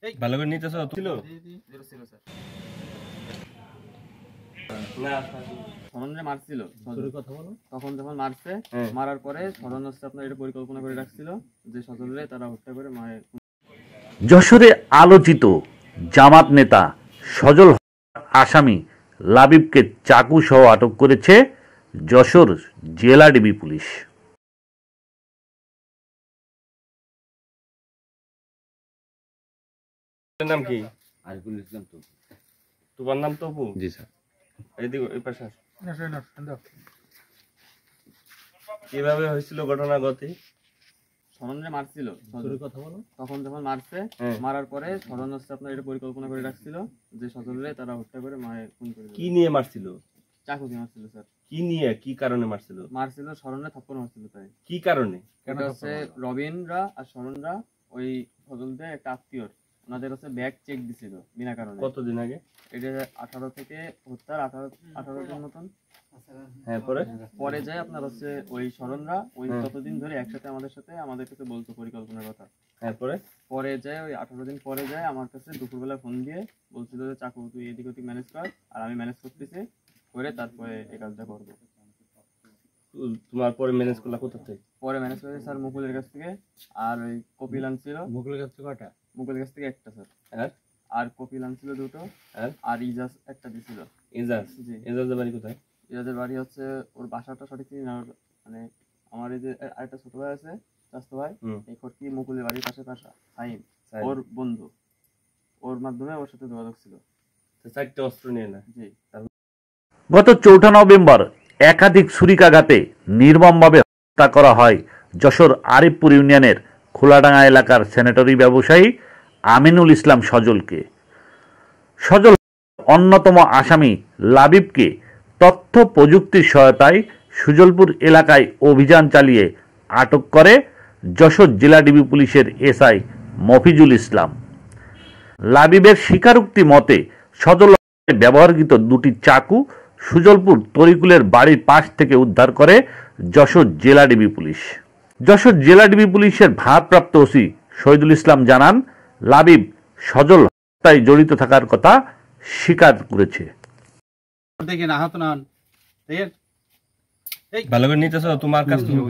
ভালো করে নিতেছ ছিল স্মরণে মারছিল তখন যখন মারছে মারার পরে স্মরণ হচ্ছে আপনার এটা পরিকল্পনা করে রাখছিল যে সজলরে তারা হত্যা করে মায়ের। যশোরে আলোচিত জামাত নেতা সজল আসামি লাবিবকে চাকু সহ আটক করেছে যশোর জেলা ডিবি পুলিশ। নাম কি? আরিফুল ইসলাম তপু। তোমার নাম তপু? জি স্যার। এইদিকে এই পাশে কিভাবে হয়েছিল ঘটনা গতি? স্মরণে মারছিল তখন যখন মারছে মারার পরে স্মরণ হচ্ছে আপনার এটা পরিকল্পনা করে রাখছিল যে সজলরে তারা হত্যা করে মায়ের খুন করে। কি নিয়ে মারছিল? চাকু দিয়ে মারছিল স্যার। কি নিয়ে কি কারণে মারছিল? মারছিল স্মরণে থাপ্পড় মারছিল। তাই কি কারণে? এটা হচ্ছে রবিনরা আর স্মরণরা ওই সজলদের একটা আত্মীয় ওনাদের হচ্ছে ব্যাগ চেক দিছিল বিনা কারণে। কতদিন আগে? এটা 18 থেকে হত্যার 18 দিন মতন। হ্যাঁ পরে যায় আপনার হচ্ছে ওই স্মরণরা ওই ততদিন ধরে একসাথে আমাদের কাছে বলতো পরিকল্পনার কথা। হ্যাঁ পরে যায় ওই 18 দিন পরে যায় আমার কাছে দুপুরবেলা ফোন দিয়ে বলছিল যে চাকু তুই এদিক ওদিক ম্যানেজ কর আর আমি ম্যানেজ করতেছি করে তারপরে এই কাজটা করবো। তোমার পরে ম্যানেজ করলা কোথা থেকে? পরে ম্যানেজ করেছে স্যার মুকুলের কাছ থেকে। আর ওই কপিল আনছিল। মুকুলের কাছ থেকে কয়টা? মুকুলের কাছ থেকে একটা স্যার। আর কপিল আনছিল দুটো। আর ইজাজ একটা দিছিল। ইজাজ? জি। ইজাজের বাড়ি কোথায়? ইজাজের বাড়ি হচ্ছে ওর বাসাটা সঠিক চিনি না, মানে আমার এই যে আরেকটা ছোট ভাই আছে চাচতো ভাই এই খড়কি মুকুলের বাড়ির পাশে বাসা সাইম ওর বন্ধু, ওর মাধ্যমে ওর সাথে যোগাযোগ ছিল। চারটে অস্ত্র নিয়ে না? জি। গত 4 নভেম্বর একাধিক ছুরিকাঘাতে নির্মমভাবে হত্যা করা হয় যশোর আরিফপুর ইউনিয়নের খোলাডাঙ্গা এলাকার স্যানিটারি ব্যবসায়ী আমিনুল ইসলাম সজলকে। সজল অন্যতম আসামি লাবিবকে তথ্য প্রযুক্তির সহায়তায় সুজলপুর এলাকায় অভিযান চালিয়ে আটক করে যশোর জেলা ডিবি পুলিশের এসআই মফিজুল ইসলাম। লাবিবের স্বীকারোক্তি মতে সজল ব্যবহৃত দুটি চাকু সুজলপুর তরিকুলের বাড়ির পাশ থেকে উদ্ধার করে যশোর জেলা ডিবি পুলিশ। যশোর জেলা ডিবি পুলিশের ভারপ্রাপ্ত ওসি শহীদুল ইসলাম জানান, লাবিব সজল হত্যায় জড়িত থাকার কথা স্বীকার করেছে। দেখেন আহত নন, দেখেন ভালো করে নিতেছ তোমার কাছ থেকে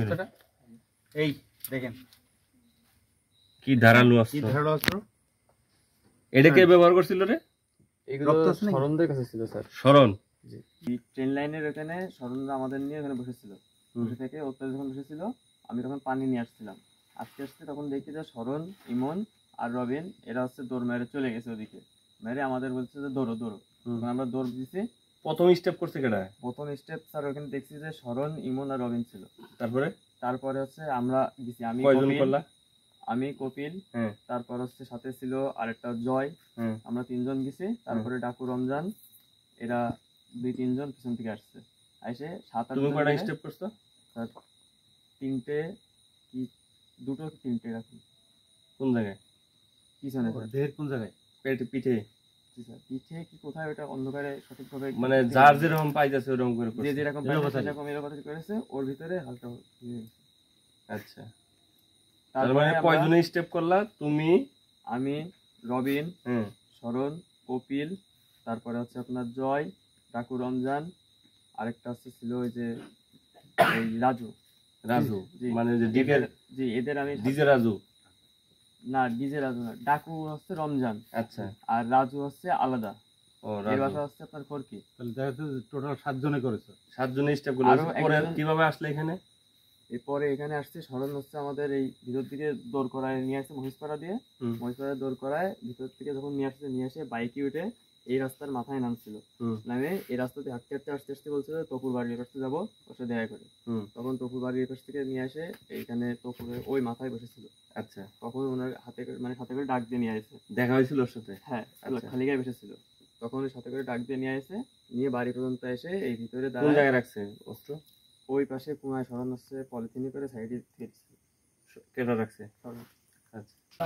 এই দেখেন কি ধারালো অস্ত্র। এটা কে ব্যবহার করছিল রে? এগুলো স্মরণদের কাছে ছিল স্যার। স্মরণ? জি। ট্রেন লাইনের ওখানে স্মরণরা আমাদের নিয়ে ওখানে বসেছিল। বসে থেকে ওপরে যখন বসেছিল আমি তখন পানি নিয়ে আসছিলাম। আসতে তখন দেখি যে স্মরণ, ইমন আর রবিন এরা হচ্ছে দৌড় মেরে চলে গেছে ওদিকে। মেরে আমাদের বলছে যে দৌড়ো। তখন আমরা দৌড় দিছি। প্রথম স্টেপ করছে কেডা? প্রথম স্টেপ স্যার ওখানে দেখছি যে স্মরণ, ইমন আর রবিন ছিল। তারপরে হচ্ছে আমরা গেছি। আমি কপিল, তারপর হচ্ছে সাথে ছিল আরেকটা জয়, আমরা 3 জন গেছি। তারপরে ডাকু, রমজান, এরা 2-3 জন পিছন থেকে আসছে। এসে 7-8 তুমি কয়টা স্টেপ করছো? স্যার 3টে কি 2টো 3টে রাখি। কোন জায়গায়? পিছনে। দেহের কোন জায়গায়? পিঠে। জি স্যার, পিঠে কি কোথায় ওটা অন্ধকারে সঠিকভাবে মানে যার যেরকম পাইতেছে ওরকম করে যে যেরকম পাইতেছে সেরকম এলোপাতাড়ি করেছে। ওর ভিতরে হালকা আচ্ছা। তার মানে কয়জনে স্টেপ করলা? তুমি, আমি, রবিন, স্মরণ, কপিল, তারপরে হচ্ছে আপনার জয়, ডাকু, রমজান, আরেকটা হচ্ছে ছিল ওই যে এই রাজু। মানে যে ডিজে? জি, এদের আমি ডিজে রাজু না, ডিজে রাজু না, ডাকু হচ্ছে রমজান। আচ্ছা। আর রাজু হচ্ছে আলাদা। ও এর ভাষা হচ্ছে আপনার খড়কি। তাহলে দেখা যাচ্ছে টোটাল 7 জনে করেছে। 7 জনে স্টেপ করলো। পরে কিভাবে আসলে এখানে? এরপরে এখানে আসছে স্মরণ হচ্ছে আমাদের এই ভিতর থেকে দৌড় করায় নিয়ে আসছে মহিষপাড়া দিয়ে। মহিষপাড়ায় দৌড় করায় ভিতর থেকে যখন নিয়ে আসে বাইকে উঠে এই রাস্তার মাথায় নামছিল। নামে এই রাস্তাতে হাঁটতে আসতে বলছিল তপুর বাড়ির কাছে যাবো ওর সাথে দেখা করে। তখন তপুর বাড়ির কাছ থেকে নিয়ে আসে এইখানে তপুরের ওই মাথায় বসেছিল। আচ্ছা। তখন ওনার হাতে করে ডাক দিয়ে নিয়ে আসে। দেখা হয়েছিল ওর সাথে? হ্যাঁ, খালি গায়ে বসেছিল। তখন ওই সাথে করে ডাক দিয়ে নিয়ে আসে, নিয়ে বাড়ি পর্যন্ত এসে এই ভিতরে কোন জায়গায় রাখছে অস্ত্র? ওই পাশে কোনায় স্মরণ হচ্ছে পলিথিনে করে সাইডে দিচ্ছে। কেটে রাখছে? আচ্ছা।